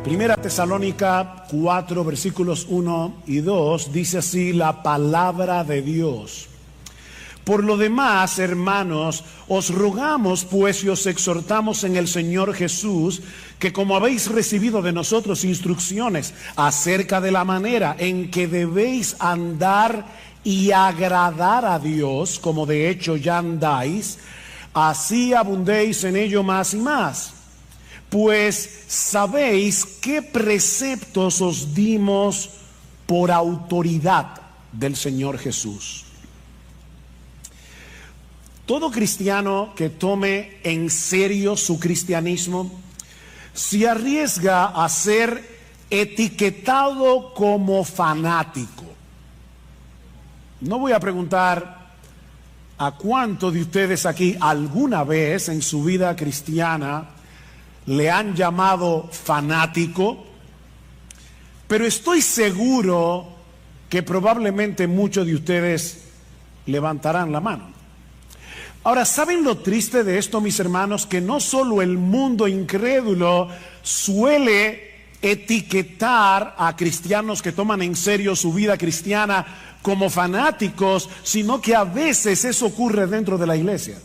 Primera Tesalónica 4, versículos 1 y 2, dice así la palabra de Dios. Por lo demás, hermanos, os rogamos pues y os exhortamos en el Señor Jesús, que como habéis recibido de nosotros instrucciones acerca de la manera en que debéis andar y agradar a Dios, como de hecho ya andáis, así abundéis en ello más y más. Pues sabéis qué preceptos os dimos por autoridad del Señor Jesús. Todo cristiano que tome en serio su cristianismo se arriesga a ser etiquetado como fanático. No voy a preguntar a cuántos de ustedes aquí alguna vez en su vida cristiana le han llamado fanático, pero estoy seguro que probablemente muchos de ustedes levantarán la mano. Ahora, ¿saben lo triste de esto, mis hermanos? Que no solo el mundo incrédulo suele etiquetar a cristianos que toman en serio su vida cristiana como fanáticos, sino que a veces eso ocurre dentro de la iglesia.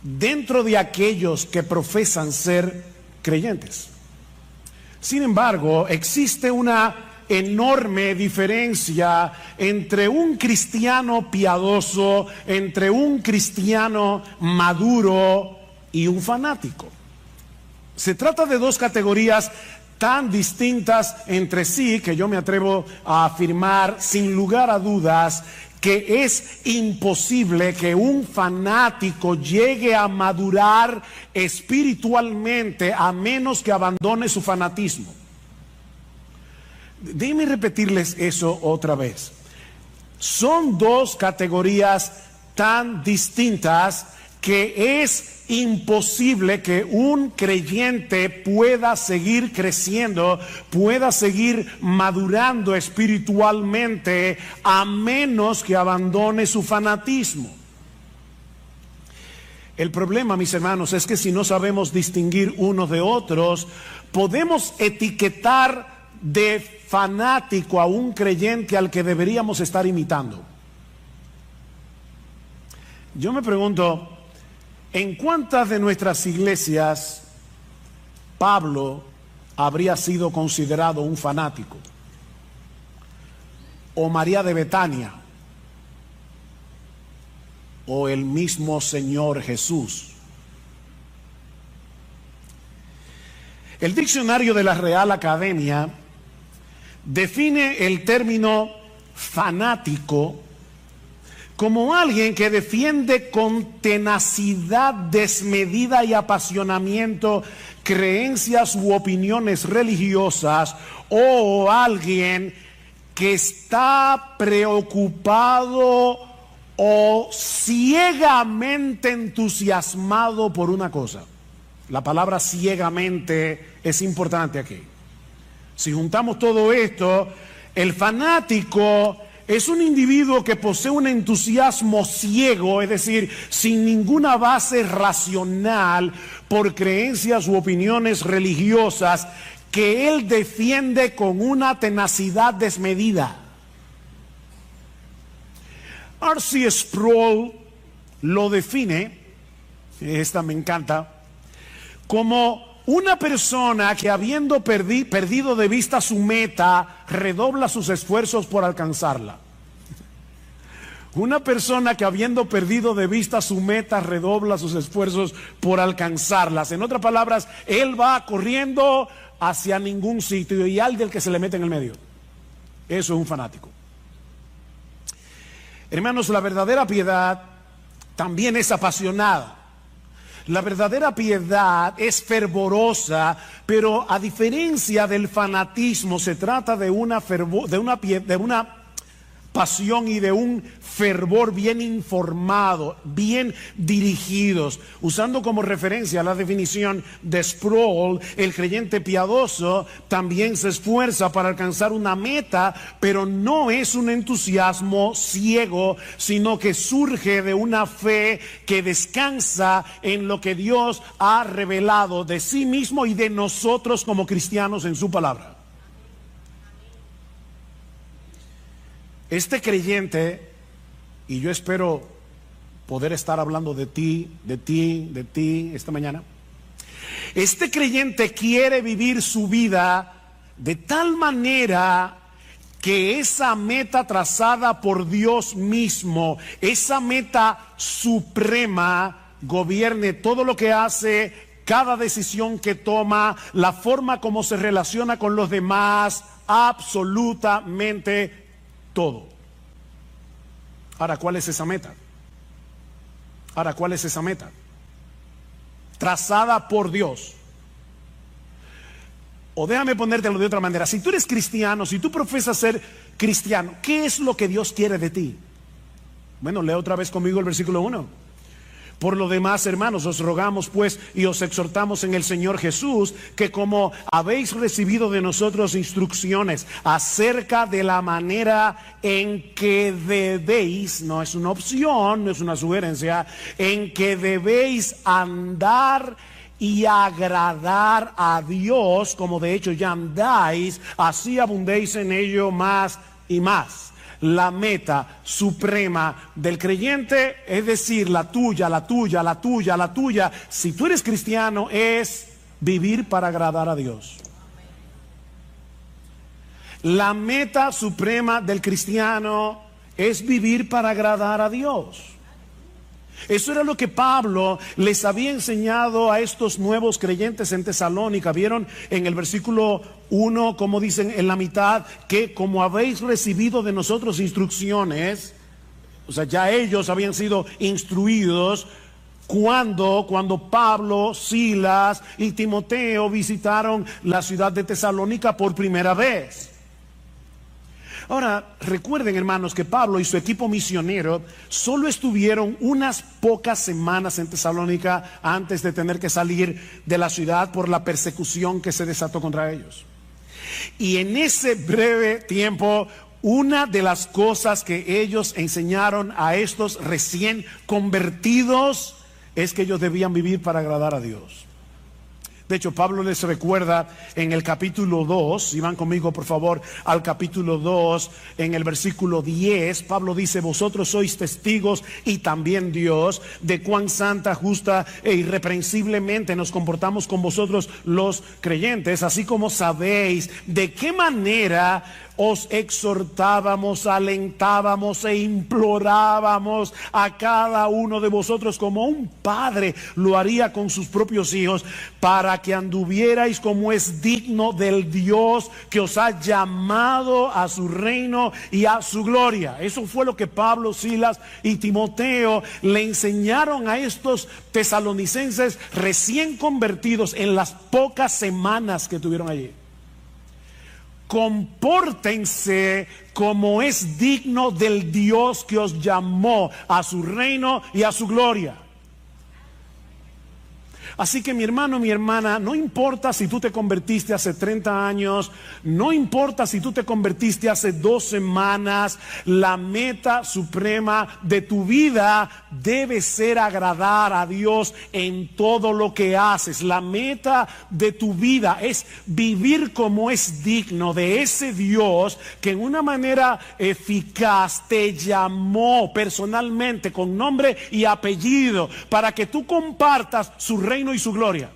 Dentro de aquellos que profesan ser creyentes. Sin embargo, existe una enorme diferencia entre un cristiano piadoso, entre un cristiano maduro y un fanático. Se trata de dos categorías tan distintas entre sí que yo me atrevo a afirmar sin lugar a dudas que es imposible que un fanático llegue a madurar espiritualmente a menos que abandone su fanatismo. Déjenme repetirles eso otra vez. Son dos categorías tan distintas que es imposible que un creyente pueda seguir creciendo, pueda seguir madurando espiritualmente a menos que abandone su fanatismo. El problema, mis hermanos, es que si no sabemos distinguir unos de otros, podemos etiquetar de fanático a un creyente al que deberíamos estar imitando. Yo me pregunto, ¿en cuántas de nuestras iglesias Pablo habría sido considerado un fanático? ¿O María de Betania? ¿O el mismo Señor Jesús? El diccionario de la Real Academia define el término fanático como alguien que defiende con tenacidad desmedida y apasionamiento creencias u opiniones religiosas, o alguien que está preocupado o ciegamente entusiasmado por una cosa. La palabra ciegamente es importante aquí. Si juntamos todo esto, el fanático es un individuo que posee un entusiasmo ciego, es decir, sin ninguna base racional por creencias u opiniones religiosas que él defiende con una tenacidad desmedida. R.C. Sproul lo define, esta me encanta, como una persona que habiendo perdido de vista su meta, redobla sus esfuerzos por alcanzarla. Una persona que habiendo perdido de vista su meta, redobla sus esfuerzos por alcanzarlas. En otras palabras, él va corriendo hacia ningún sitio y al del que se le mete en el medio. Eso es un fanático. Hermanos, la verdadera piedad también es apasionada. La verdadera piedad es fervorosa, pero a diferencia del fanatismo se trata de una pasión y de un fervor bien informado, bien dirigidos. Usando como referencia la definición de Sproul, el creyente piadoso también se esfuerza para alcanzar una meta, pero no es un entusiasmo ciego, sino que surge de una fe que descansa en lo que Dios ha revelado de sí mismo y de nosotros como cristianos en su palabra. Este creyente, y yo espero poder estar hablando de ti esta mañana. Este creyente quiere vivir su vida de tal manera que esa meta trazada por Dios mismo, esa meta suprema, gobierne todo lo que hace, cada decisión que toma, la forma como se relaciona con los demás, absolutamente todo. Ahora, ¿cuál es esa meta? Trazada por Dios. O déjame ponértelo de otra manera. Si tú eres cristiano, si tú profesas ser cristiano, ¿qué es lo que Dios quiere de ti? Bueno, lee otra vez conmigo el versículo 1. Por lo demás, hermanos, os rogamos pues y os exhortamos en el Señor Jesús, que como habéis recibido de nosotros instrucciones acerca de la manera en que debéis, no es una opción, no es una sugerencia, en que debéis andar y agradar a Dios, como de hecho ya andáis, así abundéis en ello más y más. La meta suprema del creyente, es decir, la tuya, si tú eres cristiano, es vivir para agradar a Dios. La meta suprema del cristiano es vivir para agradar a Dios. Eso era lo que Pablo les había enseñado a estos nuevos creyentes en Tesalónica. Vieron en el versículo 1, como dicen en la mitad, que como habéis recibido de nosotros instrucciones, o sea, ya ellos habían sido instruidos cuando Pablo, Silas y Timoteo visitaron la ciudad de Tesalónica por primera vez. Ahora, recuerden, hermanos, que Pablo y su equipo misionero solo estuvieron unas pocas semanas en Tesalónica antes de tener que salir de la ciudad por la persecución que se desató contra ellos. Y en ese breve tiempo, una de las cosas que ellos enseñaron a estos recién convertidos es que ellos debían vivir para agradar a Dios. De hecho, Pablo les recuerda en el capítulo 2, si van conmigo por favor al capítulo 2, en el versículo 10, Pablo dice: vosotros sois testigos y también Dios de cuán santa, justa e irreprensiblemente nos comportamos con vosotros los creyentes, así como sabéis de qué manera os exhortábamos, alentábamos e implorábamos a cada uno de vosotros como un padre lo haría con sus propios hijos, para que anduvierais como es digno del Dios que os ha llamado a su reino y a su gloria. Eso fue lo que Pablo, Silas y Timoteo le enseñaron a estos tesalonicenses recién convertidos en las pocas semanas que tuvieron allí. Compórtense como es digno del Dios que os llamó a su reino y a su gloria. Así que mi hermano, mi hermana, no importa si tú te convertiste hace 30 años, no importa si tú te convertiste hace 2 semanas, la meta suprema de tu vida debe ser agradar a Dios en todo lo que haces. La meta de tu vida es vivir como es digno de ese Dios que en una manera eficaz te llamó personalmente con nombre y apellido para que tú compartas su reino y su gloria.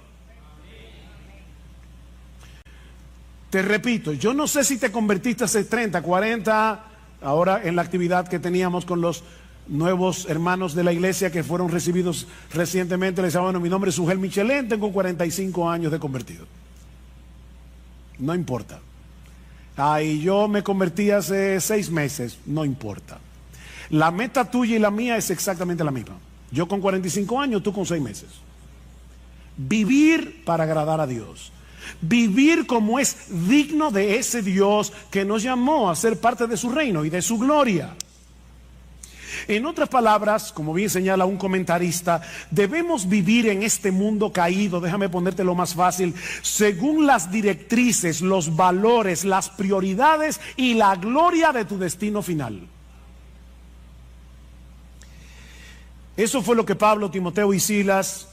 Te repito, yo no sé si te convertiste hace 30, 40, ahora en la actividad que teníamos con los nuevos hermanos de la iglesia que fueron recibidos recientemente. Les decía: bueno, mi nombre es Ugel Michelén, tengo 45 años de convertido. No importa. Y yo me convertí hace 6 meses, no importa. La meta tuya y la mía es exactamente la misma. Yo con 45 años, tú con 6 meses. Vivir para agradar a Dios. Vivir como es digno de ese Dios que nos llamó a ser parte de su reino y de su gloria. En otras palabras, como bien señala un comentarista, debemos vivir en este mundo caído, déjame ponértelo más fácil, según las directrices, los valores, las prioridades y la gloria de tu destino final. Eso fue lo que Pablo, Timoteo y Silas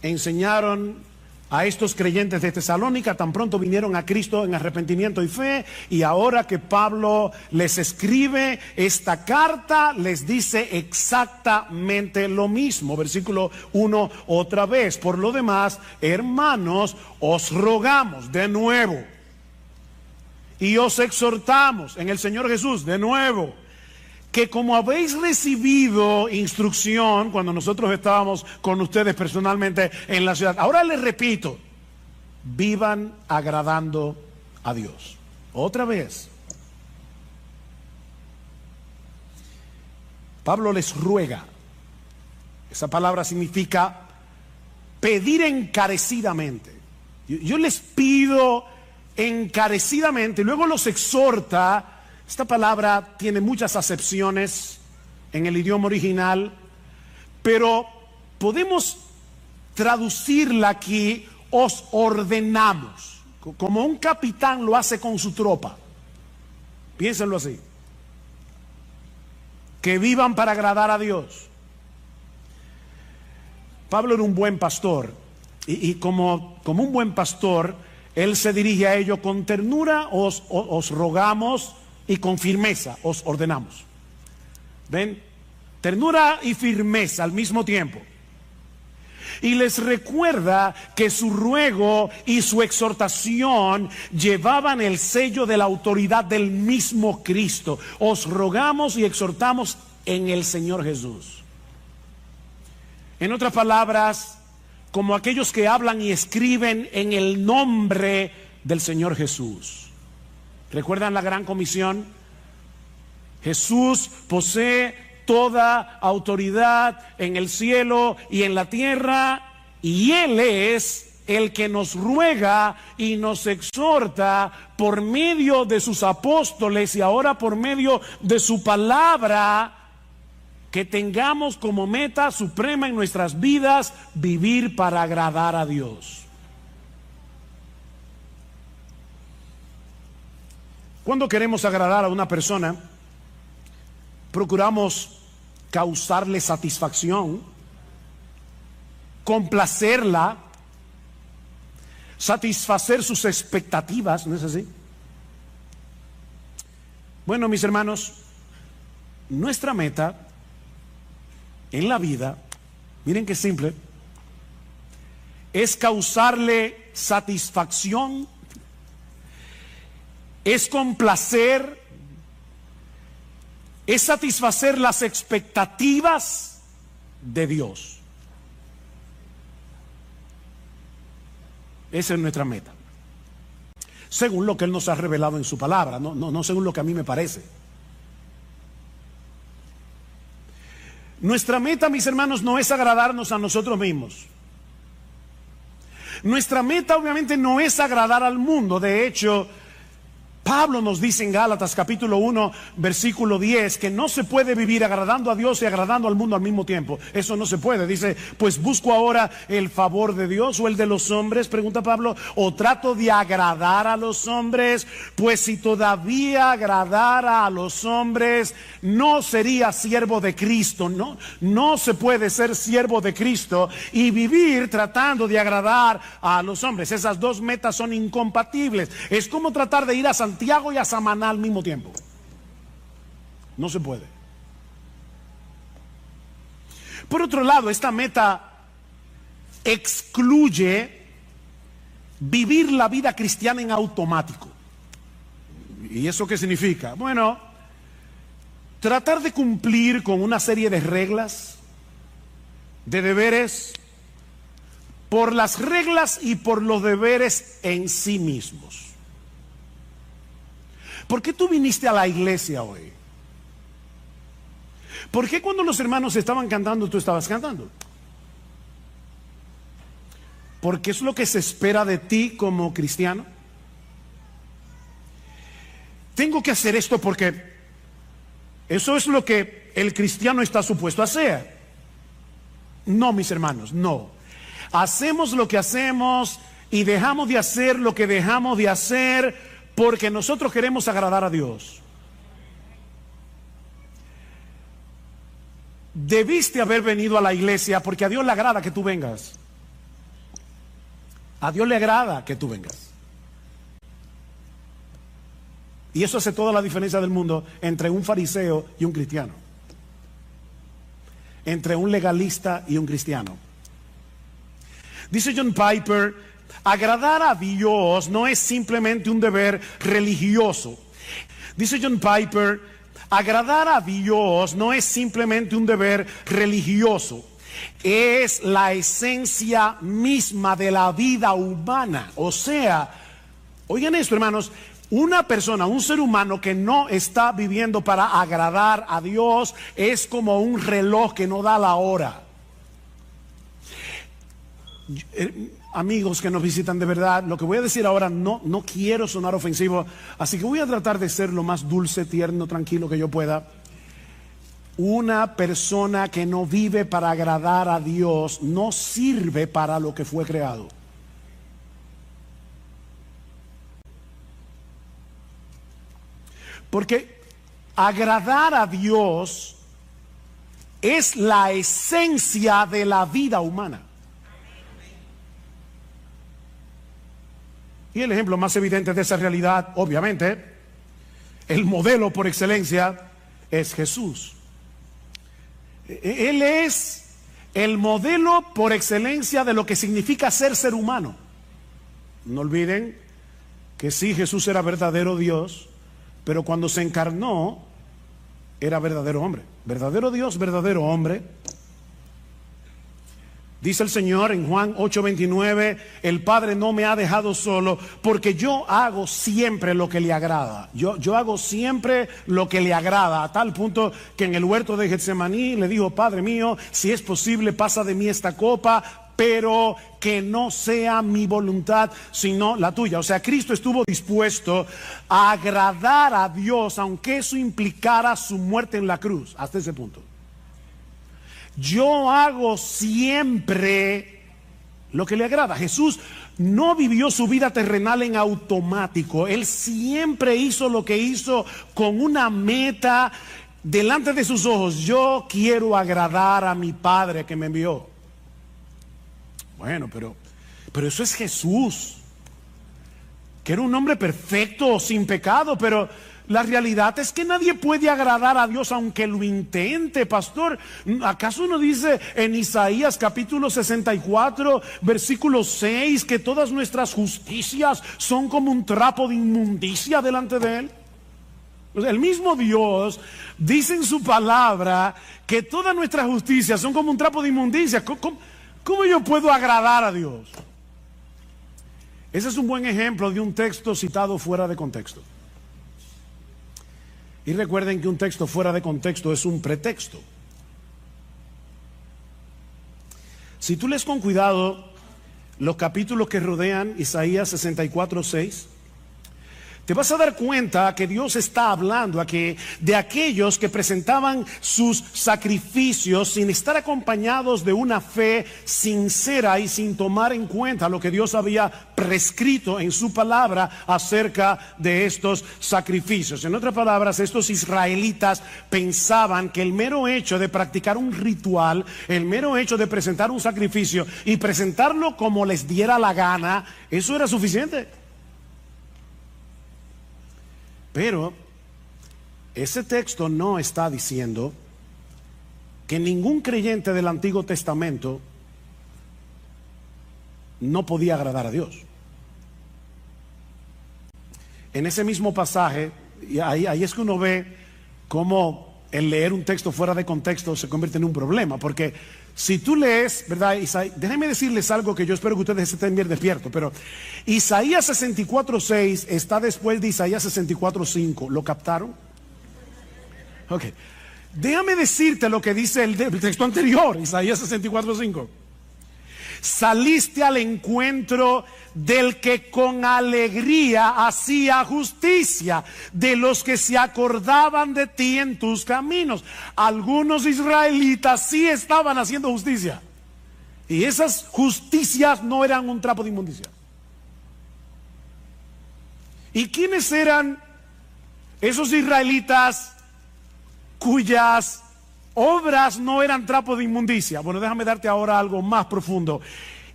enseñaron a estos creyentes de Tesalónica tan pronto vinieron a Cristo en arrepentimiento y fe, y ahora que Pablo les escribe esta carta, les dice exactamente lo mismo. Versículo 1 otra vez: por lo demás, hermanos, os rogamos de nuevo y os exhortamos en el Señor Jesús de nuevo, que como habéis recibido instrucción cuando nosotros estábamos con ustedes personalmente en la ciudad, ahora les repito, vivan agradando a Dios. Otra vez, Pablo les ruega. Esa palabra significa pedir encarecidamente. Yo les pido encarecidamente, luego los exhorta. Esta palabra tiene muchas acepciones en el idioma original, pero podemos traducirla aquí: os ordenamos, como un capitán lo hace con su tropa. Piénsenlo así. Que vivan para agradar a Dios. Pablo era un buen pastor, y como un buen pastor, él se dirige a ellos con ternura: os rogamos, y con firmeza os ordenamos. ¿Ven? Ternura y firmeza al mismo tiempo. Y les recuerda que su ruego y su exhortación llevaban el sello de la autoridad del mismo Cristo. Os rogamos y exhortamos en el Señor Jesús. En otras palabras, como aquellos que hablan y escriben en el nombre del Señor Jesús. ¿Recuerdan la gran comisión? Jesús posee toda autoridad en el cielo y en la tierra, y Él es el que nos ruega y nos exhorta por medio de sus apóstoles y ahora por medio de su palabra, que tengamos como meta suprema en nuestras vidas vivir para agradar a Dios. Cuando queremos agradar a una persona, procuramos causarle satisfacción, complacerla, satisfacer sus expectativas, ¿no es así? Bueno, mis hermanos, nuestra meta en la vida, miren qué simple, es causarle satisfacción, es complacer, es satisfacer las expectativas de Dios. Esa es nuestra meta, según lo que Él nos ha revelado en su palabra, no según lo que a mí me parece. Nuestra meta, mis hermanos, no es agradarnos a nosotros mismos. Nuestra meta obviamente no es agradar al mundo. De hecho, Pablo nos dice en Gálatas capítulo 1 versículo 10 que no se puede vivir agradando a Dios y agradando al mundo al mismo tiempo. Eso no se puede. Dice: pues busco ahora el favor de Dios o el de los hombres, pregunta Pablo, o trato de agradar a los hombres. Pues si todavía agradara a los hombres, no sería siervo de Cristo. No se puede ser siervo de Cristo y vivir tratando de agradar a los hombres. Esas dos metas son incompatibles. Es como tratar de ir a Santiago y a Samaná al mismo tiempo. No se puede. Por otro lado, esta meta excluye vivir la vida cristiana en automático. ¿Y eso qué significa? Bueno, tratar de cumplir con una serie de reglas, de deberes, por las reglas y por los deberes en sí mismos. ¿Por qué tú viniste a la iglesia hoy? ¿Por qué cuando los hermanos estaban cantando tú estabas cantando? porque es lo que se espera de ti como cristiano. Tengo que hacer esto porque eso es lo que el cristiano está supuesto a hacer. No, mis hermanos, no. Hacemos lo que hacemos y dejamos de hacer lo que dejamos de hacer porque nosotros queremos agradar a Dios. Debiste haber venido a la iglesia porque a Dios le agrada que tú vengas. A Dios le agrada que tú vengas. Y eso hace toda la diferencia del mundo entre un fariseo y un cristiano. Entre un legalista y un cristiano. Dice John Piper, agradar a Dios no es simplemente un deber religioso. Dice John Piper, agradar a Dios no es simplemente un deber religioso. Es la esencia misma de la vida humana. O sea, oigan esto, hermanos, una persona, un ser humano que no está viviendo para agradar a Dios es como un reloj que no da la hora. Amigos que nos visitan de verdad, lo que voy a decir ahora no quiero sonar ofensivo, así que voy a tratar de ser lo más dulce, tierno, tranquilo que yo pueda. Una persona que no vive para agradar a Dios no sirve para lo que fue creado. Porque agradar a Dios es la esencia de la vida humana. Y el ejemplo más evidente de esa realidad, obviamente, el modelo por excelencia es Jesús. Él es el modelo por excelencia de lo que significa ser humano. No olviden que sí, Jesús era verdadero Dios, pero cuando se encarnó, era verdadero hombre. Verdadero Dios, verdadero hombre. Dice el Señor en Juan 8:29, el Padre no me ha dejado solo porque yo hago siempre lo que le agrada. Yo hago siempre lo que le agrada, a tal punto que en el huerto de Getsemaní le dijo, Padre mío, si es posible pasa de mí esta copa, pero que no sea mi voluntad sino la tuya. O sea, Cristo estuvo dispuesto a agradar a Dios aunque eso implicara su muerte en la cruz, hasta ese punto. Yo hago siempre lo que le agrada. Jesús no vivió su vida terrenal en automático. Él siempre hizo lo que hizo con una meta delante de sus ojos. Yo quiero agradar a mi Padre que me envió. Bueno, pero eso es Jesús, que era un hombre perfecto, sin pecado, pero la realidad es que nadie puede agradar a Dios aunque lo intente, pastor. ¿Acaso no dice en Isaías capítulo 64, versículo 6, que todas nuestras justicias son como un trapo de inmundicia delante de Él? El mismo Dios dice en su palabra que todas nuestras justicias son como un trapo de inmundicia. ¿Cómo yo puedo agradar a Dios? Ese es un buen ejemplo de un texto citado fuera de contexto. Y recuerden que un texto fuera de contexto es un pretexto. Si tú lees con cuidado los capítulos que rodean Isaías 64:6, te vas a dar cuenta que Dios está hablando aquí de aquellos que presentaban sus sacrificios sin estar acompañados de una fe sincera y sin tomar en cuenta lo que Dios había prescrito en su palabra acerca de estos sacrificios. En otras palabras, estos israelitas pensaban que el mero hecho de practicar un ritual, el mero hecho de presentar un sacrificio y presentarlo como les diera la gana, eso era suficiente. Pero ese texto no está diciendo que ningún creyente del Antiguo Testamento no podía agradar a Dios. En ese mismo pasaje, y ahí es que uno ve cómo el leer un texto fuera de contexto se convierte en un problema, porque si tú lees, ¿verdad? Déjenme decirles algo que yo espero que ustedes estén bien despiertos, pero Isaías 64:6 está después de Isaías 64:5. ¿Lo captaron? Ok. Déjame decirte lo que dice el texto anterior, Isaías 64:5. saliste al encuentro del que con alegría hacía justicia, de los que se acordaban de ti en tus caminos. Algunos israelitas sí estaban haciendo justicia, y esas justicias no eran un trapo de inmundicia. ¿Y quiénes eran esos israelitas cuyas obras no eran trapo de inmundicia? Bueno, déjame darte ahora algo más profundo.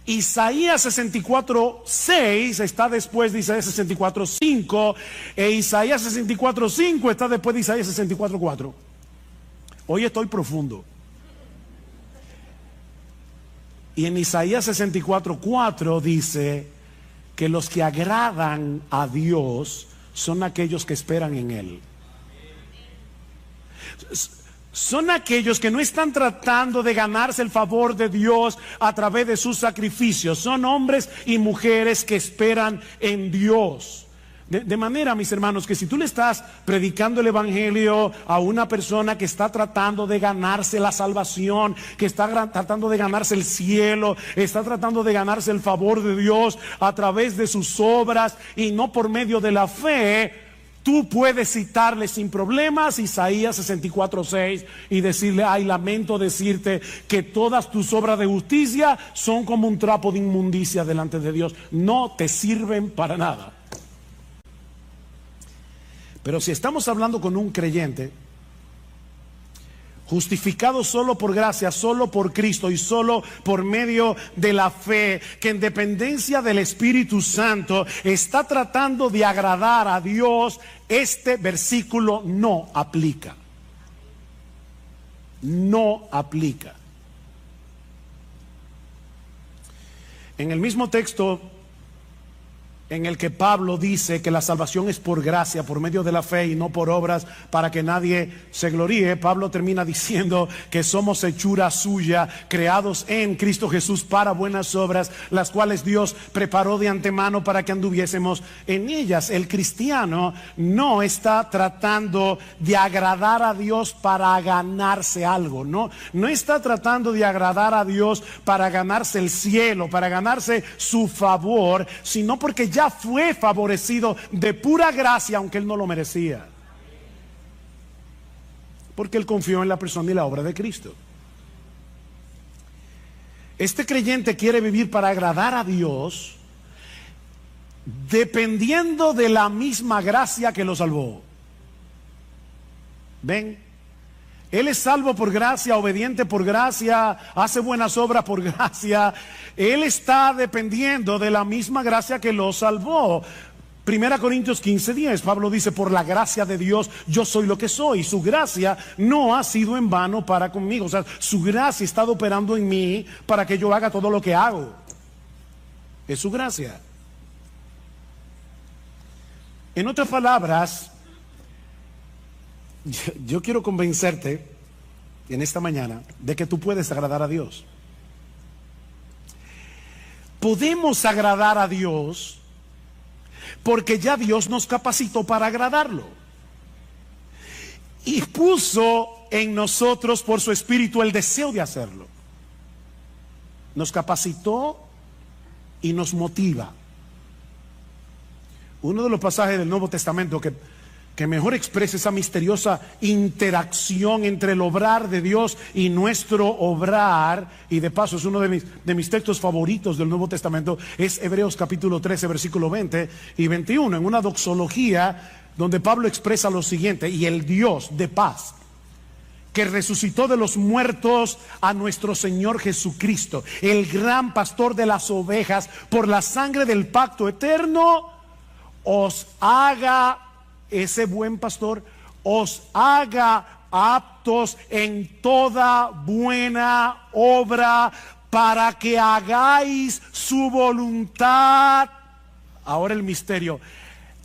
Isaías 64:6 está después de Isaías 64:5, e Isaías 64:5 está después de Isaías 64:4. Hoy estoy profundo. Y en Isaías 64:4 dice que los que agradan a Dios son aquellos que esperan en Él. Son aquellos que no están tratando de ganarse el favor de Dios a través de sus sacrificios. Son hombres y mujeres que esperan en Dios. De manera, mis hermanos, que si tú le estás predicando el evangelio a una persona que está tratando de ganarse la salvación, que está tratando de ganarse el cielo, está tratando de ganarse el favor de Dios a través de sus obras y no por medio de la fe, tú puedes citarle sin problemas Isaías 64:6 y decirle: ay, lamento decirte que todas tus obras de justicia son como un trapo de inmundicia delante de Dios. No te sirven para nada. Pero si estamos hablando con un creyente justificado solo por gracia, solo por Cristo y solo por medio de la fe, que en dependencia del Espíritu Santo está tratando de agradar a Dios, este versículo no aplica. No aplica. En el mismo texto en el que Pablo dice que la salvación es por gracia, por medio de la fe y no por obras, para que nadie se gloríe, Pablo termina diciendo que somos hechura suya, creados en Cristo Jesús para buenas obras, las cuales Dios preparó de antemano para que anduviésemos en ellas. El cristiano no está tratando de agradar a Dios para ganarse algo, no está tratando de agradar a Dios para ganarse el cielo, para ganarse su favor, sino porque ya fue favorecido de pura gracia, aunque él no lo merecía, porque él confió en la persona y la obra de Cristo. Este creyente quiere vivir para agradar a Dios, dependiendo de la misma gracia que lo salvó. ¿Ven? Él es salvo por gracia, obediente por gracia, hace buenas obras por gracia. Él está dependiendo de la misma gracia que lo salvó. 1 Corintios 15:10, Pablo dice: por la gracia de Dios yo soy lo que soy. Su gracia no ha sido en vano para conmigo. O sea, su gracia ha estado operando en mí para que yo haga todo lo que hago. Es su gracia. En otras palabras, yo quiero convencerte en esta mañana de que tú puedes agradar a Dios. Podemos agradar a Dios porque ya Dios nos capacitó para agradarlo y puso en nosotros por su Espíritu el deseo de hacerlo. Nos capacitó y nos motiva. Uno de los pasajes del Nuevo Testamento que mejor expresa esa misteriosa interacción entre el obrar de Dios y nuestro obrar, y de paso es uno de mis textos favoritos del Nuevo Testamento, es Hebreos capítulo 13, versículo 20 y 21, en una doxología donde Pablo expresa lo siguiente: y el Dios de paz, que resucitó de los muertos a nuestro Señor Jesucristo, el gran pastor de las ovejas, por la sangre del pacto eterno, os haga, ese buen pastor, os haga aptos en toda buena obra, para que hagáis su voluntad. Ahora el misterio: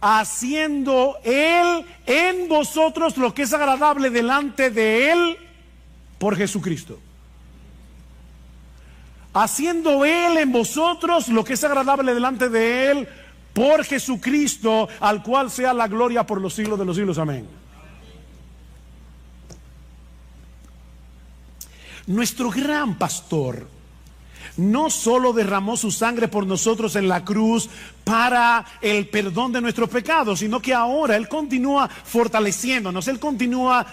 haciendo Él en vosotros lo que es agradable delante de Él por Jesucristo. Haciendo Él en vosotros lo que es agradable delante de Él por Jesucristo, al cual sea la gloria por los siglos de los siglos. Amén. Nuestro gran pastor no solo derramó su sangre por nosotros en la cruz para el perdón de nuestros pecados, sino que ahora Él continúa fortaleciéndonos, Él continúa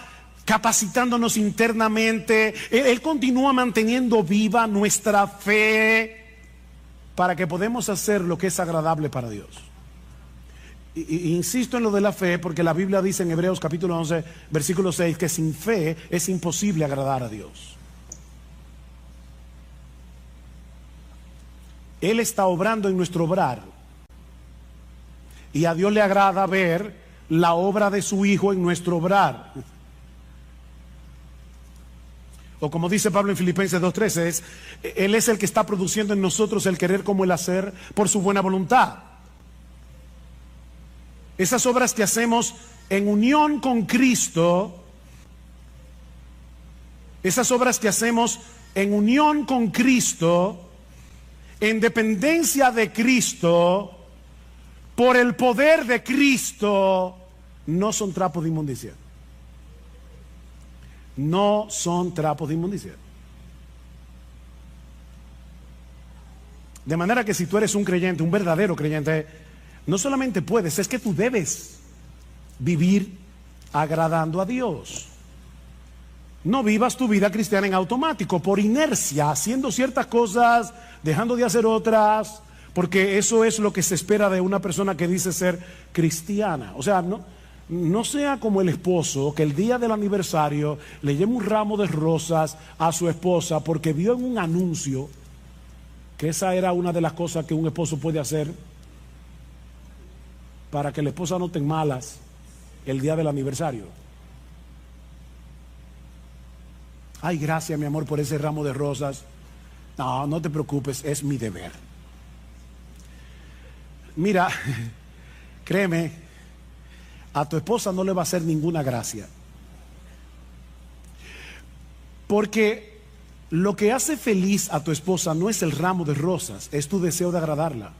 capacitándonos internamente, Él continúa manteniendo viva nuestra fe para que podamos hacer lo que es agradable para Dios. Insisto en lo de la fe porque la Biblia dice en Hebreos capítulo 11, versículo 6, que sin fe es imposible agradar a Dios. Él está obrando en nuestro obrar. Y a Dios le agrada ver la obra de su Hijo en nuestro obrar. O como dice Pablo en Filipenses 2:13, Él es el que está produciendo en nosotros el querer como el hacer por su buena voluntad. Esas obras que hacemos en unión con Cristo, esas obras que hacemos en unión con Cristo, en dependencia de Cristo, por el poder de Cristo, no son trapos de inmundicia. No son trapos de inmundicia. De manera que si tú eres un creyente, un verdadero creyente, no solamente puedes, es que tú debes vivir agradando a Dios. No vivas tu vida cristiana en automático, por inercia, haciendo ciertas cosas, dejando de hacer otras, porque eso es lo que se espera de una persona que dice ser cristiana. O sea, no sea como el esposo que el día del aniversario le lleva un ramo de rosas a su esposa porque vio en un anuncio que esa era una de las cosas que un esposo puede hacer para que la esposa no tenga malas el día del aniversario. Ay, gracias mi amor por ese ramo de rosas. No, no te preocupes, es mi deber. Mira, créeme, a tu esposa no le va a hacer ninguna gracia. Porque lo que hace feliz a tu esposa no es el ramo de rosas, es tu deseo de agradarla.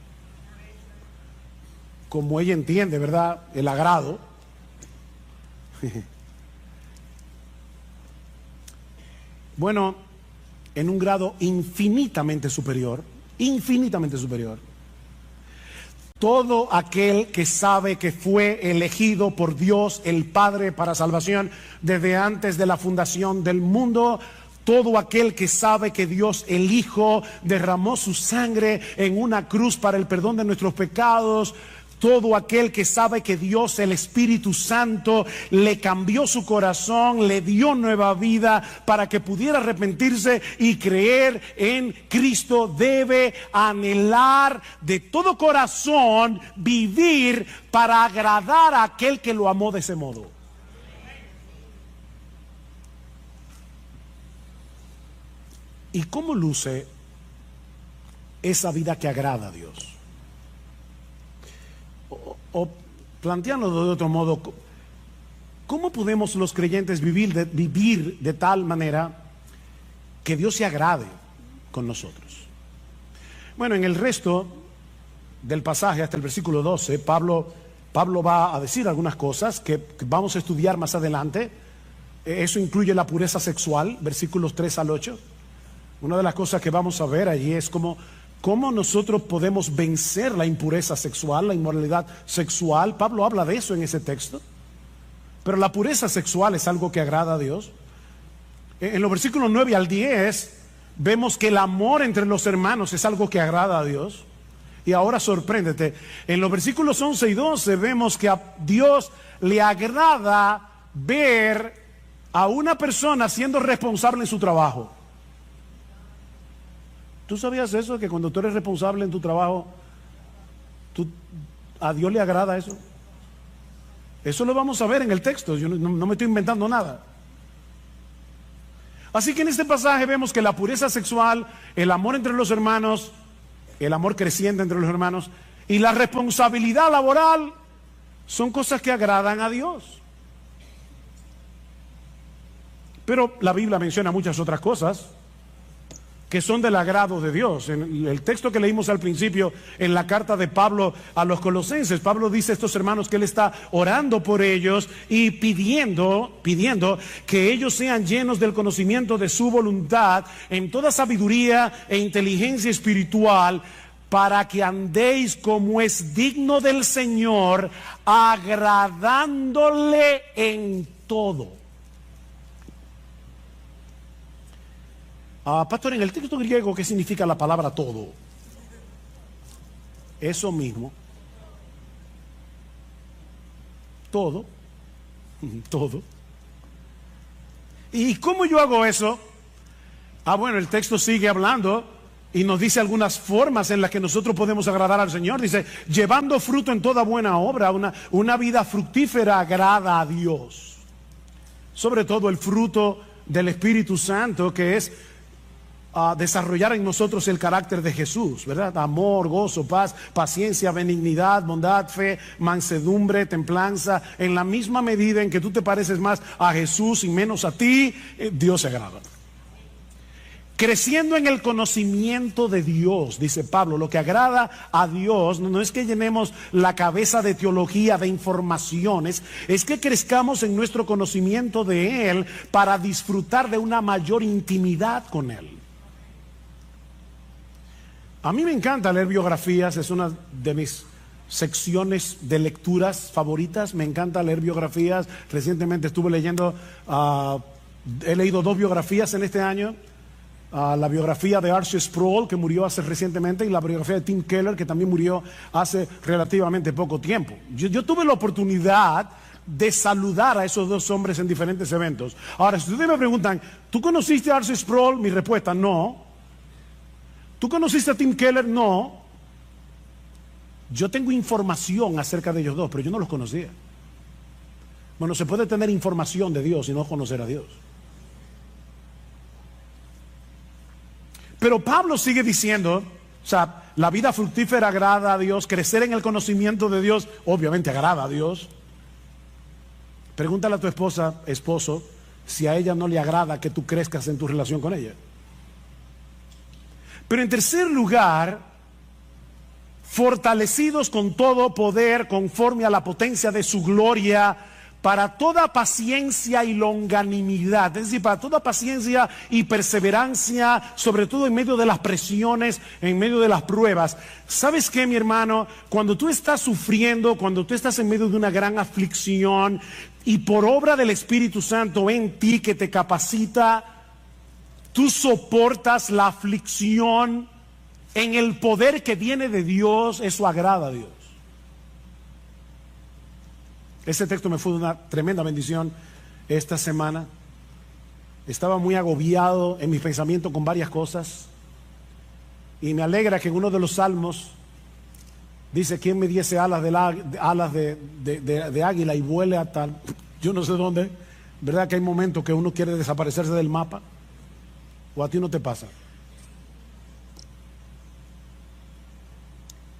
Como ella entiende, ¿verdad? El agrado. Bueno, en un grado infinitamente superior, todo aquel que sabe que fue elegido por Dios el Padre para salvación desde antes de la fundación del mundo, todo aquel que sabe que Dios el Hijo derramó su sangre en una cruz para el perdón de nuestros pecados, todo aquel que sabe que Dios, el Espíritu Santo, le cambió su corazón, le dio nueva vida para que pudiera arrepentirse y creer en Cristo, debe anhelar de todo corazón vivir para agradar a aquel que lo amó de ese modo. ¿Y cómo luce esa vida que agrada a Dios? O planteándolo de otro modo, ¿cómo podemos los creyentes vivir de tal manera que Dios se agrade con nosotros? Bueno, en el resto del pasaje, hasta el versículo 12, Pablo va a decir algunas cosas que vamos a estudiar más adelante. Eso incluye la pureza sexual, versículos 3 al 8. Una de las cosas que vamos a ver allí es cómo nosotros podemos vencer la impureza sexual, la inmoralidad sexual. Pablo habla de eso en ese texto. Pero la pureza sexual es algo que agrada a Dios. En los versículos 9 al 10 vemos que el amor entre los hermanos es algo que agrada a Dios. Y ahora sorpréndete, en los versículos 11 y 12 vemos que a Dios le agrada ver a una persona siendo responsable en su trabajo. ¿Tú sabías eso? Que cuando tú eres responsable en tu trabajo, a Dios le agrada eso. Eso lo vamos a ver en el texto. Yo no me estoy inventando nada. Así que en este pasaje vemos que la pureza sexual, el amor entre los hermanos, el amor creciente entre los hermanos y la responsabilidad laboral son cosas que agradan a Dios. Pero la Biblia menciona muchas otras cosas. que son del agrado de Dios. En el texto que leímos al principio, en la carta de Pablo a los colosenses, Pablo dice a estos hermanos que él está orando por ellos y pidiendo que ellos sean llenos del conocimiento de su voluntad en toda sabiduría e inteligencia espiritual, para que andéis como es digno del Señor, agradándole en todo. Pastor, en el texto griego, ¿qué significa la palabra todo? Eso mismo. Todo. Todo. ¿Y cómo yo hago eso? Bueno, el texto sigue hablando y nos dice algunas formas en las que nosotros podemos agradar al Señor. Dice, llevando fruto en toda buena obra, una vida fructífera agrada a Dios. Sobre todo el fruto del Espíritu Santo, que es desarrollar en nosotros el carácter de Jesús, ¿verdad? Amor, gozo, paz, paciencia, benignidad, bondad, fe, mansedumbre, templanza. En la misma medida en que tú te pareces más a Jesús y menos a ti, Dios se agrada. Creciendo en el conocimiento de Dios, dice Pablo. Lo que agrada a Dios no es que llenemos la cabeza de teología, de informaciones, es que crezcamos en nuestro conocimiento de Él para disfrutar de una mayor intimidad con Él. A mí me encanta leer biografías, es una de mis secciones de lecturas favoritas. Me encanta leer biografías. Recientemente estuve leyendo, he leído 2 biografías en este año. La biografía de R.C. Sproul, que murió hace recientemente, y la biografía de Tim Keller, que también murió hace relativamente poco tiempo. Yo tuve la oportunidad de saludar a esos 2 hombres en diferentes eventos. Ahora, si ustedes me preguntan, ¿tú conociste a R.C. Sproul? Mi respuesta, no. ¿Tú conociste a Tim Keller? No. Yo tengo información acerca de ellos 2, pero yo no los conocía. Bueno, se puede tener información de Dios y no conocer a Dios. Pero Pablo sigue diciendo, o sea, la vida fructífera agrada a Dios, crecer en el conocimiento de Dios, obviamente agrada a Dios. Pregúntale a tu esposa, esposo, si a ella no le agrada que tú crezcas en tu relación con ella. Pero en tercer lugar, fortalecidos con todo poder conforme a la potencia de su gloria, para toda paciencia y longanimidad, es decir, para toda paciencia y perseverancia, sobre todo en medio de las presiones, en medio de las pruebas. ¿Sabes qué, mi hermano? Cuando tú estás sufriendo, cuando tú estás en medio de una gran aflicción, y por obra del Espíritu Santo en ti que te capacita, tú soportas la aflicción en el poder que viene de Dios, eso agrada a Dios. Ese texto me fue una tremenda bendición esta semana. Estaba muy agobiado en mi pensamiento con varias cosas. Y me alegra que en uno de los salmos dice, ¿quién me diese alas de águila y vuele hasta yo no sé dónde? ¿Verdad que hay momentos que uno quiere desaparecerse del mapa? ¿O a ti no te pasa?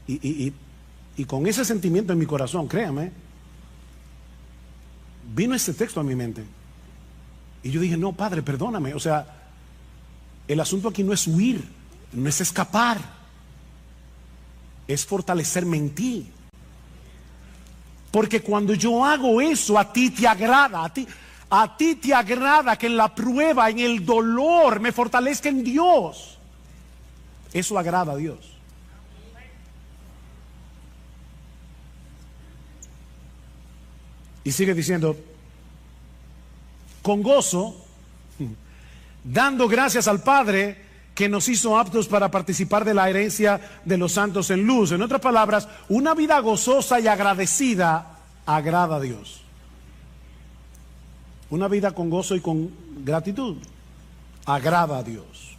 Y con ese sentimiento en mi corazón, créame, vino ese texto a mi mente. Y yo dije, no, Padre, perdóname. O sea, el asunto aquí no es huir, no es escapar, es fortalecerme en ti. Porque cuando yo hago eso, a ti te agrada, a ti te agrada que en la prueba, en el dolor, me fortalezca en Dios. Eso agrada a Dios. Y sigue diciendo, con gozo, dando gracias al Padre que nos hizo aptos para participar de la herencia de los santos en luz. En otras palabras, una vida gozosa y agradecida agrada a Dios. Una vida con gozo y con gratitud agrada a Dios.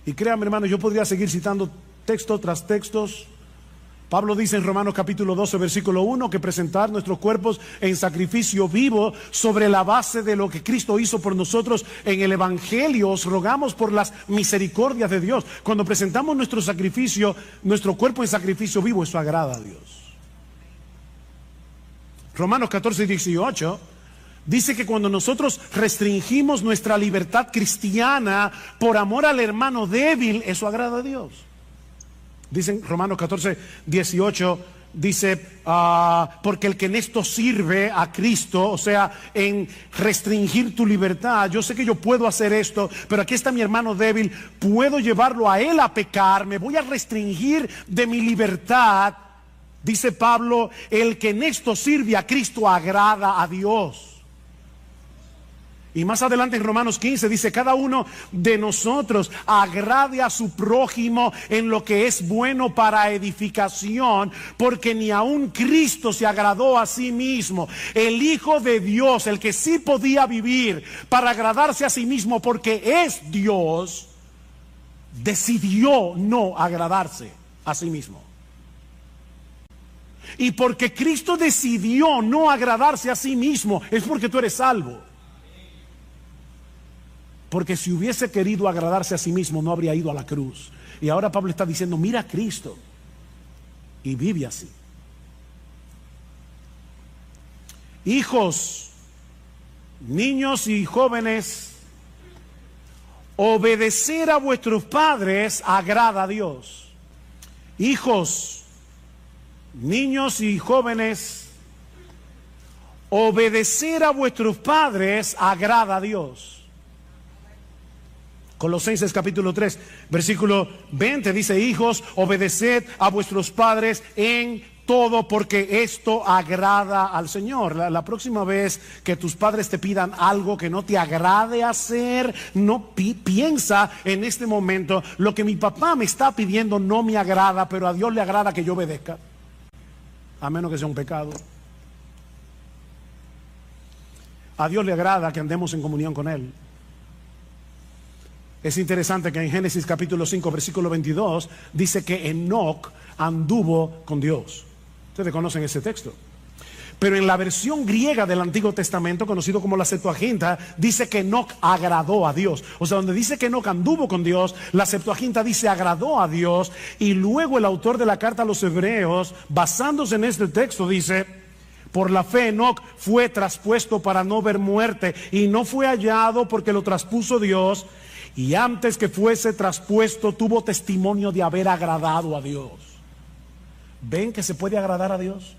Y créanme, hermano, yo podría seguir citando texto tras textos. Pablo dice en Romanos capítulo 12 versículo 1 que presentar nuestros cuerpos en sacrificio vivo sobre la base de lo que Cristo hizo por nosotros en el Evangelio. Os rogamos por las misericordias de Dios. Cuando presentamos nuestro sacrificio, nuestro cuerpo en sacrificio vivo, eso agrada a Dios. Romanos 14 y 18 Dice que cuando nosotros restringimos nuestra libertad cristiana por amor al hermano débil, eso agrada a Dios. Dice en Romanos 14, 18, dice, porque el que en esto sirve a Cristo, o sea, en restringir tu libertad, yo sé que yo puedo hacer esto, pero aquí está mi hermano débil, puedo llevarlo a él a pecar, me voy a restringir de mi libertad. Dice Pablo, el que en esto sirve a Cristo agrada a Dios. Y más adelante en Romanos 15 dice, cada uno de nosotros agrade a su prójimo en lo que es bueno para edificación, porque ni aun Cristo se agradó a sí mismo. El Hijo de Dios, el que sí podía vivir para agradarse a sí mismo porque es Dios, decidió no agradarse a sí mismo. Y porque Cristo decidió no agradarse a sí mismo, es porque tú eres salvo. Porque si hubiese querido agradarse a sí mismo, no habría ido a la cruz. Y ahora Pablo está diciendo, mira a Cristo y vive así. Hijos, niños y jóvenes, obedecer a vuestros padres agrada a Dios. Hijos, niños y jóvenes, obedecer a vuestros padres agrada a Dios. Colosenses capítulo 3, versículo 20 dice, hijos, obedeced a vuestros padres en todo, porque esto agrada al Señor. La próxima vez que tus padres te pidan algo que no te agrade hacer, no piensa en este momento, lo que mi papá me está pidiendo no me agrada, pero a Dios le agrada que yo obedezca, a menos que sea un pecado. A Dios le agrada que andemos en comunión con Él. Es interesante que en Génesis capítulo 5 versículo 22 dice que Enoc anduvo con Dios. Ustedes conocen ese texto. Pero en la versión griega del Antiguo Testamento, conocido como la Septuaginta, dice que Enoc agradó a Dios. O sea, donde dice que Enoc anduvo con Dios, la Septuaginta dice agradó a Dios. Y luego el autor de la carta a los Hebreos, basándose en este texto, dice, por la fe Enoc fue traspuesto para no ver muerte, y no fue hallado porque lo traspuso Dios. Y antes que fuese traspuesto, tuvo testimonio de haber agradado a Dios. ¿Ven que se puede agradar a Dios?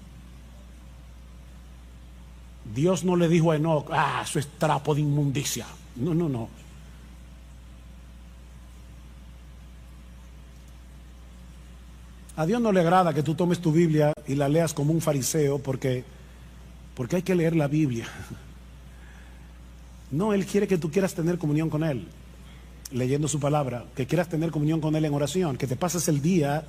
Dios no le dijo a Enoc, eso es trapo de inmundicia. No, no, no. A Dios no le agrada que tú tomes tu Biblia y la leas como un fariseo, porque hay que leer la Biblia. No, Él quiere que tú quieras tener comunión con Él, leyendo su palabra, que quieras tener comunión con Él en oración, que te pases el día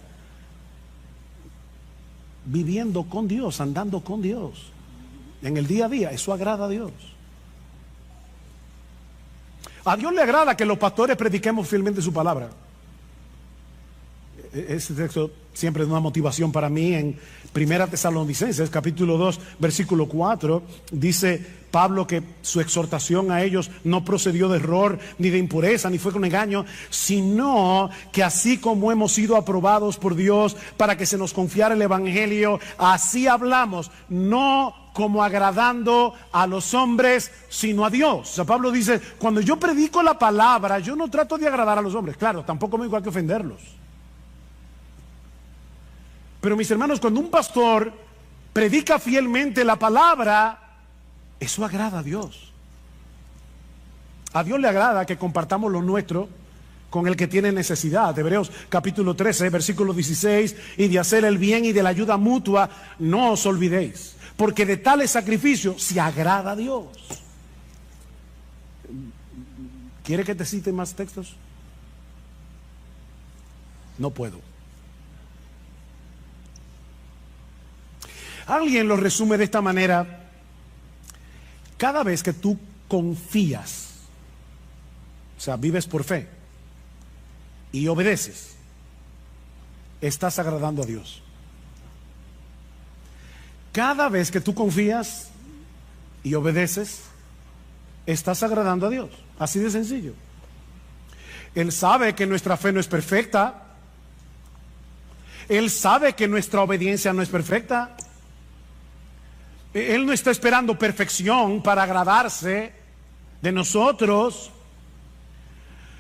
viviendo con Dios, andando con Dios, en el día a día. Eso agrada a Dios. A Dios le agrada que los pastores prediquemos fielmente su palabra. Ese texto siempre es una motivación para mí. En 1 Tesalonicenses capítulo 2 versículo 4 dice Pablo que su exhortación a ellos no procedió de error ni de impureza ni fue con engaño, sino que así como hemos sido aprobados por Dios para que se nos confiara el evangelio, así hablamos, no como agradando a los hombres, sino a Dios. O sea, Pablo dice, cuando yo predico la palabra, yo no trato de agradar a los hombres. Claro, tampoco me digo hay que ofenderlos. Pero mis hermanos, cuando un pastor predica fielmente la palabra, eso agrada a Dios. A Dios le agrada que compartamos lo nuestro con el que tiene necesidad. Hebreos capítulo 13, versículo 16, y de hacer el bien y de la ayuda mutua, no os olvidéis, porque de tales sacrificios se agrada a Dios. ¿Quiere que te cite más textos? No puedo. Alguien lo resume de esta manera: cada vez que tú confías, o sea, vives por fe y obedeces, estás agradando a Dios. Cada vez que tú confías y obedeces, estás agradando a Dios. Así de sencillo. Él sabe que nuestra fe no es perfecta. Él sabe que nuestra obediencia no es perfecta. Él no está esperando perfección para agradarse de nosotros.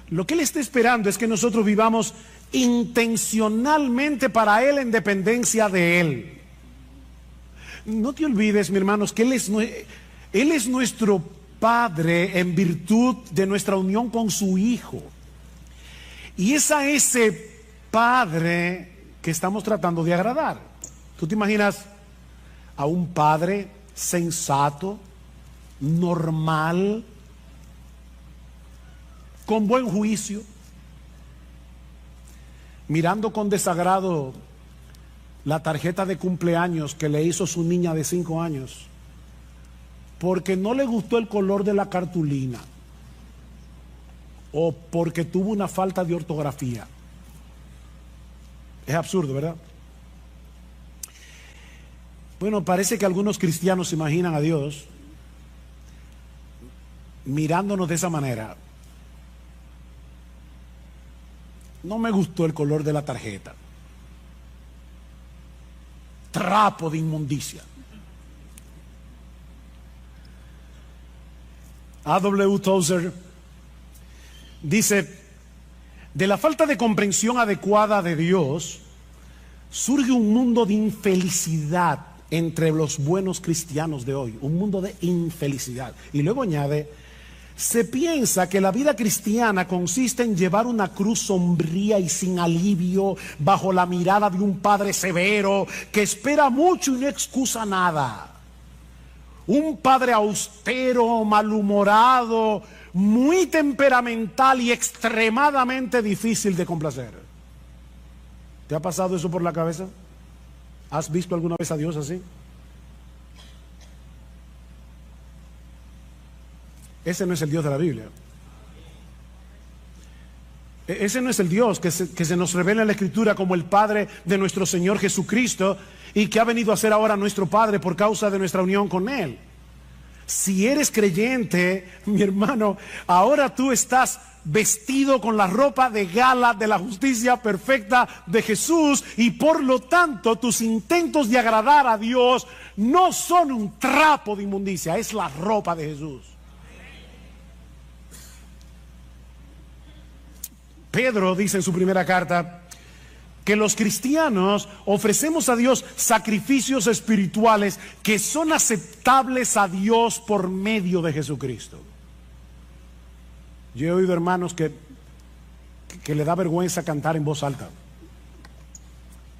Lo que Él está esperando es que nosotros vivamos intencionalmente para Él en dependencia de Él. No te olvides, mi hermanos, que Él es nuestro Padre en virtud de nuestra unión con su Hijo. Y es a ese Padre que estamos tratando de agradar. ¿Tú te imaginas a un padre sensato, normal, con buen juicio, mirando con desagrado la tarjeta de cumpleaños que le hizo su niña de 5 años porque no le gustó el color de la cartulina o porque tuvo una falta de ortografía? Es absurdo, ¿verdad? Bueno, parece que algunos cristianos se imaginan a Dios mirándonos de esa manera. No me gustó el color de la tarjeta. Trapo de inmundicia. A.W. Tozer dice: de la falta de comprensión adecuada de Dios surge un mundo de infelicidad entre los buenos cristianos de hoy, un mundo de infelicidad. Y luego añade: se piensa que la vida cristiana consiste en llevar una cruz sombría y sin alivio bajo la mirada de un padre severo que espera mucho y no excusa nada. Un padre austero, malhumorado, muy temperamental y extremadamente difícil de complacer. ¿Te ha pasado eso por la cabeza? ¿Has visto alguna vez a Dios así? Ese no es el Dios de la Biblia. Ese no es el Dios que se nos revela en la Escritura como el Padre de nuestro Señor Jesucristo y que ha venido a ser ahora nuestro Padre por causa de nuestra unión con Él. Si eres creyente, mi hermano, ahora tú estás vestido con la ropa de gala de la justicia perfecta de Jesús y por lo tanto tus intentos de agradar a Dios no son un trapo de inmundicia, es la ropa de Jesús. Pedro dice en su primera carta que los cristianos ofrecemos a Dios sacrificios espirituales que son aceptables a Dios por medio de Jesucristo. Yo he oído hermanos que le da vergüenza cantar en voz alta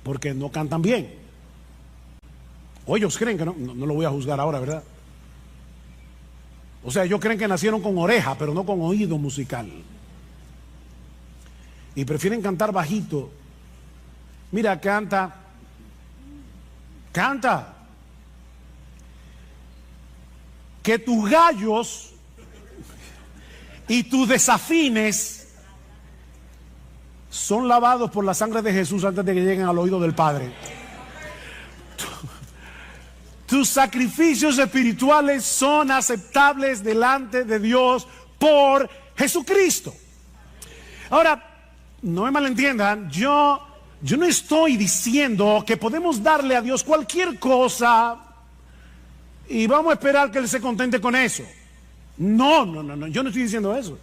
porque no cantan bien. O ellos creen que no lo voy a juzgar ahora, ¿verdad? O sea, ellos creen que nacieron con oreja, pero no con oído musical. Y prefieren cantar bajito. Mira, canta. Que tus gallos y tus desafines son lavados por la sangre de Jesús antes de que lleguen al oído del Padre. Tus sacrificios espirituales son aceptables delante de Dios por Jesucristo. Ahora, no me malentiendan, yo no estoy diciendo que podemos darle a Dios cualquier cosa y vamos a esperar que Él se contente con eso. No, yo no estoy diciendo eso.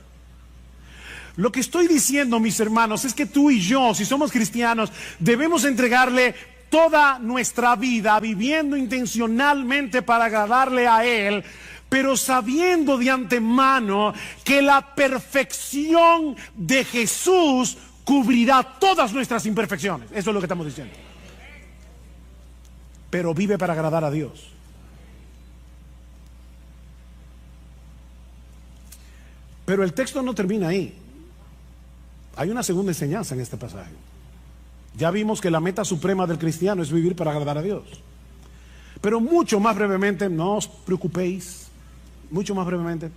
Lo que estoy diciendo, mis hermanos, es que tú y yo, si somos cristianos, debemos entregarle toda nuestra vida viviendo intencionalmente para agradarle a Él, pero sabiendo de antemano que la perfección de Jesús cubrirá todas nuestras imperfecciones. Eso es lo que estamos diciendo. Pero vive para agradar a Dios. Pero el texto no termina ahí. Hay una segunda enseñanza en este pasaje. Ya vimos que la meta suprema del cristiano es vivir para agradar a Dios. Pero mucho más brevemente, no os preocupéis, mucho más brevemente,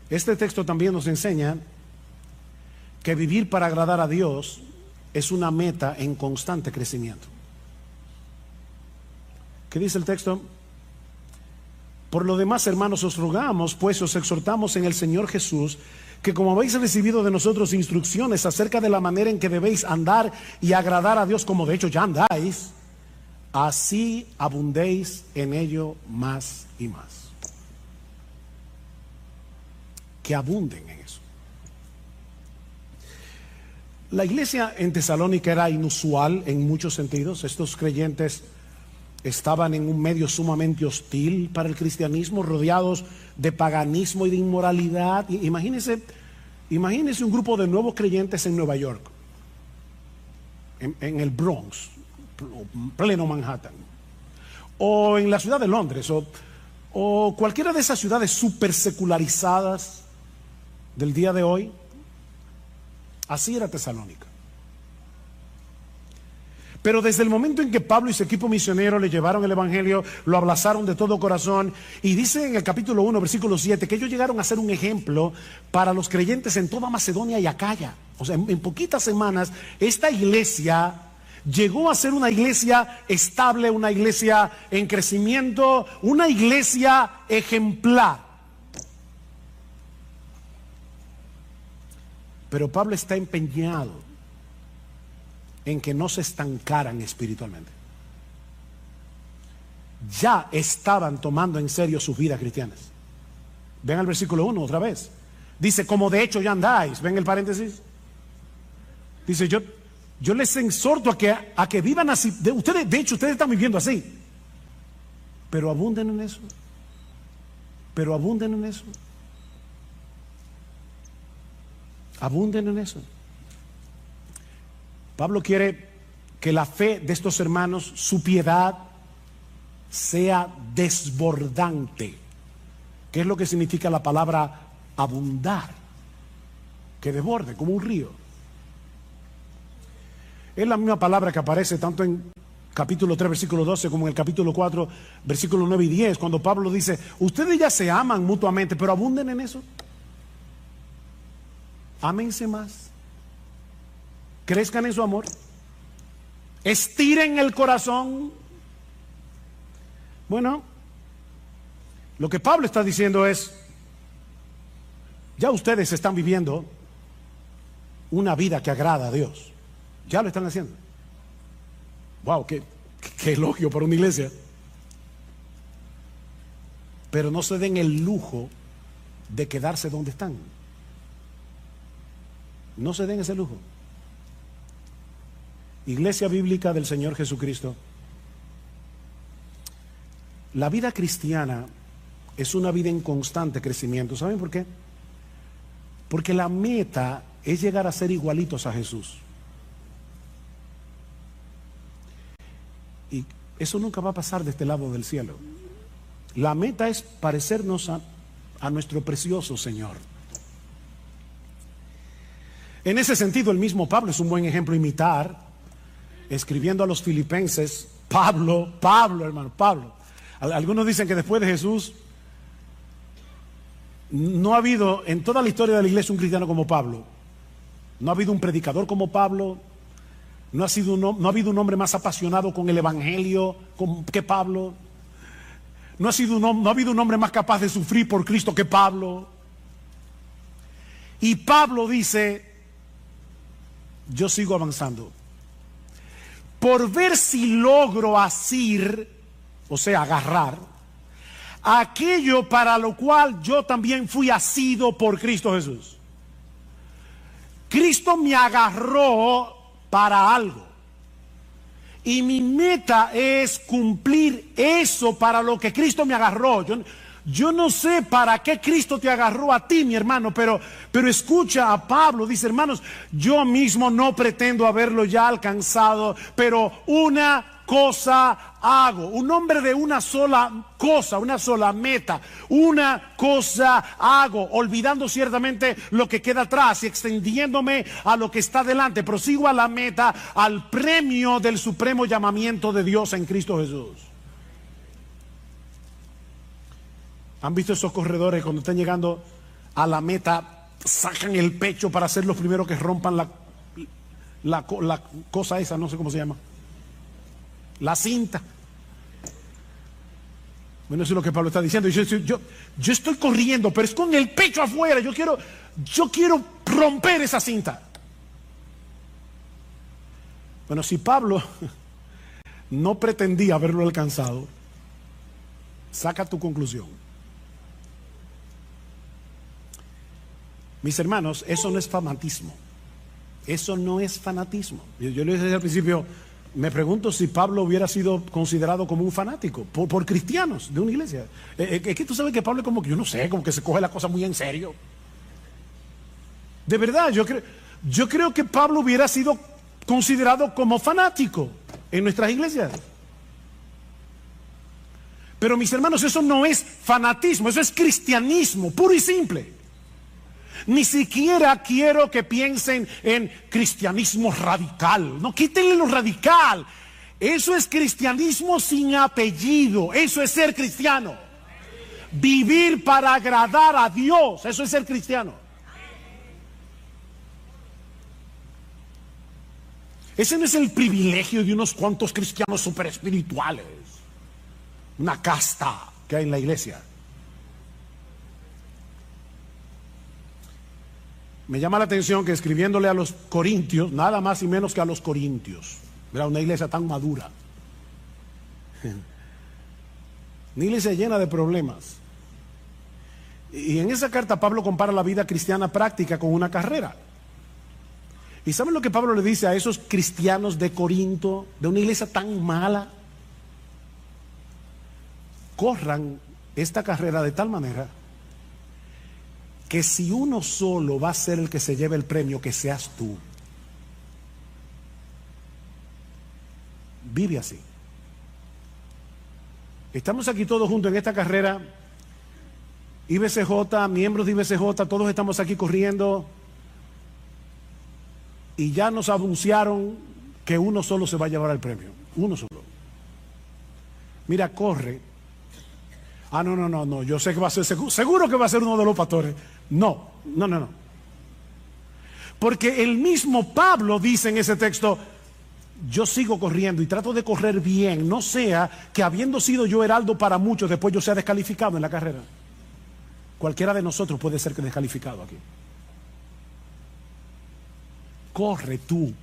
este texto también nos enseña que vivir para agradar a Dios es una meta en constante crecimiento. ¿Qué dice el texto? Por lo demás, hermanos, os rogamos, pues os exhortamos en el Señor Jesús, que como habéis recibido de nosotros instrucciones acerca de la manera en que debéis andar y agradar a Dios, como de hecho ya andáis, así abundéis en ello más y más. Que abunden en eso. La iglesia en Tesalónica era inusual en muchos sentidos. Estos creyentes estaban en un medio sumamente hostil para el cristianismo, rodeados de paganismo y de inmoralidad. Imagínense un grupo de nuevos creyentes en Nueva York, en el Bronx, pleno Manhattan, o en la ciudad de Londres, o cualquiera de esas ciudades súper secularizadas del día de hoy. Así era Tesalónica. Pero desde el momento en que Pablo y su equipo misionero le llevaron el evangelio, lo abrazaron de todo corazón, y dice en el capítulo 1, versículo 7, que ellos llegaron a ser un ejemplo para los creyentes en toda Macedonia y Acaya. O sea, en poquitas semanas esta iglesia llegó a ser una iglesia estable, una iglesia en crecimiento, una iglesia ejemplar. Pero Pablo está empeñado en que no se estancaran espiritualmente. Ya estaban tomando en serio sus vidas cristianas. Ven al versículo 1 otra vez. Dice, como de hecho ya andáis. Ven el paréntesis. Dice, yo les exhorto a que vivan así. De hecho, ustedes están viviendo así. Pero abunden en eso. Pero abunden en eso. Abunden en eso. Pablo quiere que la fe de estos hermanos, su piedad, sea desbordante. ¿Qué es lo que significa la palabra abundar? Que desborde, como un río. Es la misma palabra que aparece tanto en capítulo 3, versículo 12, como en el capítulo 4, versículo 9 y 10, cuando Pablo dice, ustedes ya se aman mutuamente, pero abunden en eso. Ámense más. Crezcan en su amor. Estiren el corazón. Bueno, lo que Pablo está diciendo es, ya ustedes están viviendo una vida que agrada a Dios. Ya lo están haciendo. Wow, qué elogio para una iglesia. Pero no se den el lujo de quedarse donde están. No se den ese lujo. Iglesia Bíblica del Señor Jesucristo. La vida cristiana es una vida en constante crecimiento. ¿Saben por qué? Porque la meta es llegar a ser igualitos a Jesús. Y eso nunca va a pasar de este lado del cielo. La meta es parecernos a nuestro precioso Señor. En ese sentido, el mismo Pablo es un buen ejemplo a imitar, escribiendo a los filipenses. Pablo, hermano, Pablo. Algunos dicen que después de Jesús no ha habido en toda la historia de la iglesia un cristiano como Pablo. No ha habido un predicador como Pablo. No ha habido un hombre más apasionado con el evangelio que Pablo. No ha habido un hombre más capaz de sufrir por Cristo que Pablo. Y Pablo dice, yo sigo avanzando por ver si logro asir, o sea, agarrar aquello para lo cual yo también fui asido por Cristo Jesús. Cristo me agarró para algo y mi meta es cumplir eso para lo que Cristo me agarró. Yo no sé para qué Cristo te agarró a ti, mi hermano, pero escucha a Pablo. Dice, hermanos, yo mismo no pretendo haberlo ya alcanzado, pero una cosa hago. Un hombre de una sola cosa, una sola meta. Una cosa hago, olvidando ciertamente lo que queda atrás y extendiéndome a lo que está delante. Prosigo a la meta, al premio del supremo llamamiento de Dios en Cristo Jesús. ¿Han visto esos corredores cuando están llegando a la meta, sacan el pecho para ser los primeros que rompan la cosa esa, no sé cómo se llama, la cinta? Bueno, eso es lo que Pablo está diciendo. Yo estoy corriendo, pero es con el pecho afuera. Yo quiero romper esa cinta. Bueno, si Pablo no pretendí haberlo alcanzado. Saca tu conclusión. Mis hermanos, eso no es fanatismo. Eso no es fanatismo. Yo le dije al principio, me pregunto si Pablo hubiera sido considerado como un fanático por cristianos de una iglesia. Es que tú sabes que Pablo es como que, yo no sé, como que se coge la cosa muy en serio. De verdad, yo creo que Pablo hubiera sido considerado como fanático en nuestras iglesias. Pero mis hermanos, eso no es fanatismo, eso es cristianismo, puro y simple. Ni siquiera quiero que piensen en cristianismo radical. No, quítenle lo radical. Eso es cristianismo sin apellido. Eso es ser cristiano. Vivir para agradar a Dios. Eso es ser cristiano. Ese no es el privilegio de unos cuantos cristianos super espirituales. Una casta que hay en la iglesia. Me llama la atención que escribiéndole a los corintios, nada más y menos que a los corintios, era una iglesia tan madura, una iglesia llena de problemas. Y en esa carta Pablo compara la vida cristiana práctica con una carrera. ¿Y saben lo que Pablo le dice a esos cristianos de Corinto, de una iglesia tan mala? Corran esta carrera de tal manera que si uno solo va a ser el que se lleve el premio, que seas tú. Vive así. Estamos aquí todos juntos en esta carrera. IBCJ, miembros de IBCJ, todos estamos aquí corriendo. Y ya nos anunciaron que uno solo se va a llevar el premio. Uno solo. Mira, corre. Ah, no, yo sé que va a ser, seguro que va a ser uno de los pastores. No. Porque el mismo Pablo dice en ese texto, yo sigo corriendo y trato de correr bien, no sea que habiendo sido yo heraldo para muchos, después yo sea descalificado en la carrera. Cualquiera de nosotros puede ser descalificado aquí. Corre tú,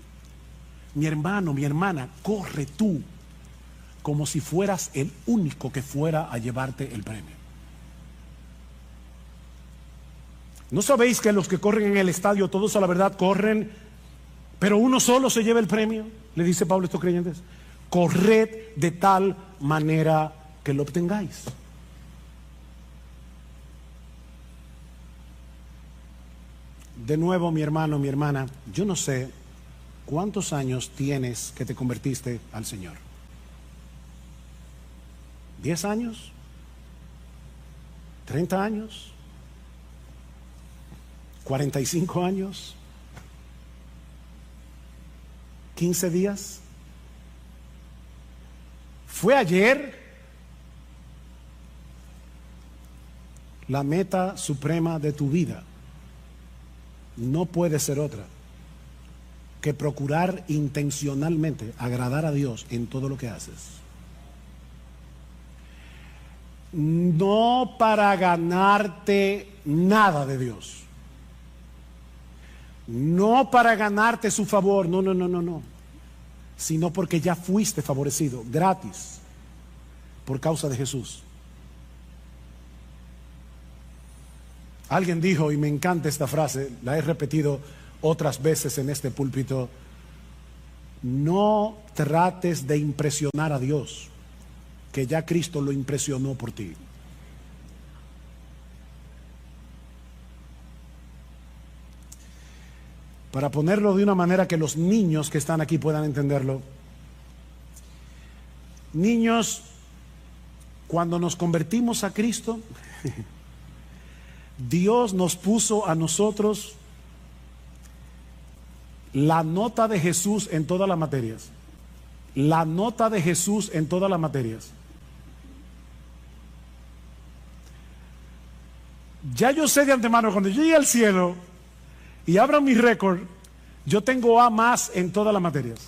mi hermano, mi hermana, corre tú, como si fueras el único que fuera a llevarte el premio. ¿No sabéis que los que corren en el estadio, todos a la verdad corren, pero uno solo se lleva el premio? Le dice Pablo a estos creyentes. Corred de tal manera que lo obtengáis. De nuevo, mi hermano, mi hermana, yo no sé cuántos años tienes que te convertiste al Señor. ¿10 años? ¿30 años? ¿45 años? ¿15 días? ¿Fue ayer? La meta suprema de tu vida no puede ser otra que procurar intencionalmente agradar a Dios en todo lo que haces. No para ganarte nada de Dios, no para ganarte su favor, no, sino porque ya fuiste favorecido gratis por causa de Jesús. Alguien dijo, y me encanta esta frase, la he repetido otras veces en este púlpito: no trates de impresionar a Dios, que ya Cristo lo impresionó por ti. Para ponerlo de una manera que los niños que están aquí puedan entenderlo. Niños, cuando nos convertimos a Cristo, Dios nos puso a nosotros la nota de Jesús en todas las materias. La nota de Jesús en todas las materias. Ya yo sé de antemano, cuando yo llegue al cielo y abra mi récord, yo tengo A más en todas las materias.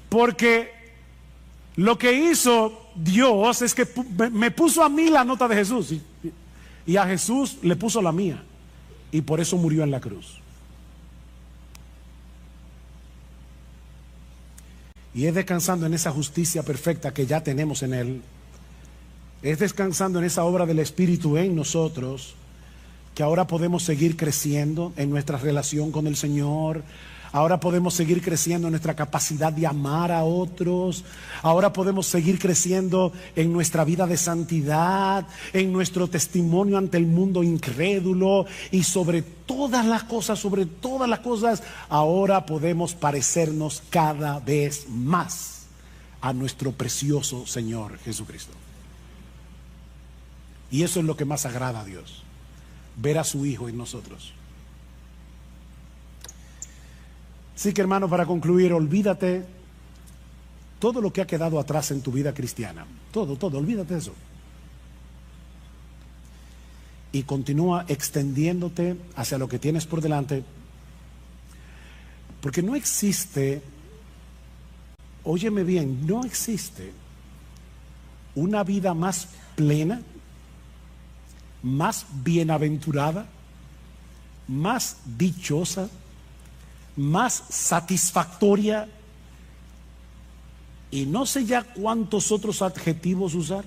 Porque lo que hizo Dios es que me puso a mí la nota de Jesús y a Jesús le puso la mía, y por eso murió en la cruz. Y es descansando en esa justicia perfecta que ya tenemos en Él. Es descansando en esa obra del Espíritu en nosotros, que ahora podemos seguir creciendo en nuestra relación con el Señor. Ahora podemos seguir creciendo en nuestra capacidad de amar a otros. Ahora podemos seguir creciendo en nuestra vida de santidad, en nuestro testimonio ante el mundo incrédulo. Y sobre todas las cosas, ahora podemos parecernos cada vez más a nuestro precioso Señor Jesucristo. Y eso es lo que más agrada a Dios, ver a su Hijo en nosotros. Así que, hermano, para concluir, olvídate todo lo que ha quedado atrás en tu vida cristiana. Todo, olvídate de eso. Y continúa extendiéndote hacia lo que tienes por delante. Porque no existe, óyeme bien, no existe una vida más plena, más bienaventurada, más dichosa, más satisfactoria, y no sé ya cuántos otros adjetivos usar,